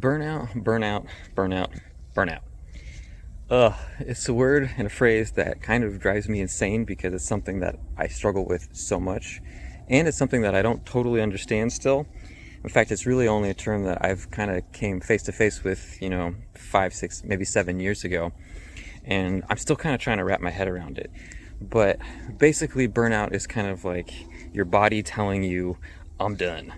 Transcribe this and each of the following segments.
Burnout. It's a word and a phrase that kind of drives me insane because it's something that I struggle with so much, and it's something that I don't totally understand still. In fact, it's really only a term that I've kind of came face to face with, 5, 6, maybe 7 years ago, and I'm still kind of trying to wrap my head around it. But basically, burnout is kind of like your body telling you, I'm done.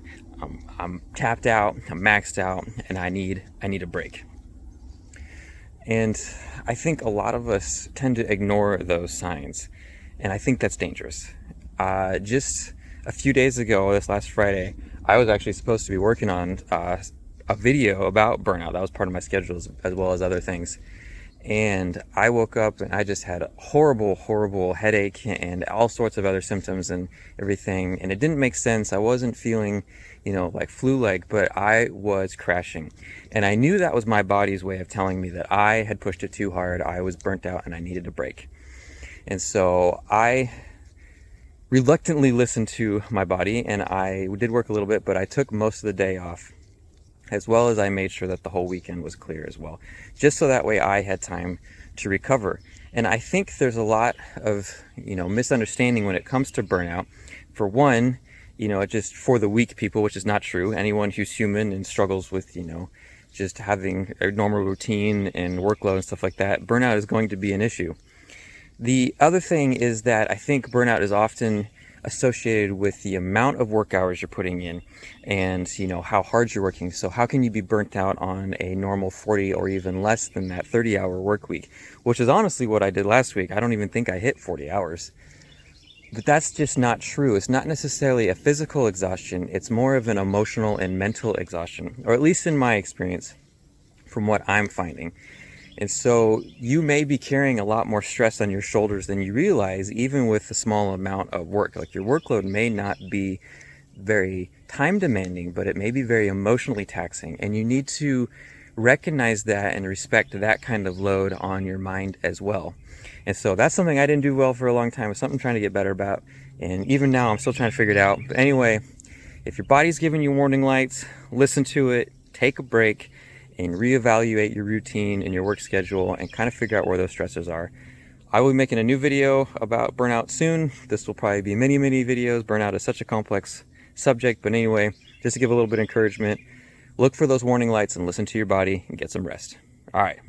I'm tapped out, I'm maxed out, and I need a break. And I think a lot of us tend to ignore those signs, and I think that's dangerous. Just a few days ago, this last Friday, I was actually supposed to be working on a video about burnout. That was part of my schedule as well as other things. And I woke up and I just had a horrible headache and all sorts of other symptoms and everything. And it didn't make sense. I wasn't feeling, like flu-like, but I was crashing. And I knew that was my body's way of telling me that I had pushed it too hard. I was burnt out and I needed a break. And so I reluctantly listened to my body, and I did work a little bit, but I took most of the day off, as well as I made sure that the whole weekend was clear as well, just so that way I had time to recover. And I think there's a lot of, misunderstanding when it comes to burnout. For one, just for the weak people, which is not true. Anyone who's human and struggles with, just having a normal routine and workload and stuff like that, burnout is going to be an issue. The other thing is that I think burnout is often associated with the amount of work hours you're putting in and how hard you're working. So how can you be burnt out on a normal 40 or even less than that 30-hour work week, which is honestly what I did last week. I don't even think I hit 40 hours. But that's just not true. It's not necessarily a physical exhaustion. It's more of an emotional and mental exhaustion, or at least in my experience, from what I'm finding. And so you may be carrying a lot more stress on your shoulders than you realize, even with a small amount of work. Like, your workload may not be very time demanding, but it may be very emotionally taxing. And you need to recognize that and respect that kind of load on your mind as well. And so that's something I didn't do well for a long time. It's something I'm trying to get better about. And even now, I'm still trying to figure it out. But anyway, if your body's giving you warning lights, listen to it, take a break, and reevaluate your routine and your work schedule and kind of figure out where those stressors are. I will be making a new video about burnout soon. This will probably be many videos. Burnout is such a complex subject, but anyway, just to give a little bit of encouragement, look for those warning lights and listen to your body and get some rest. All right.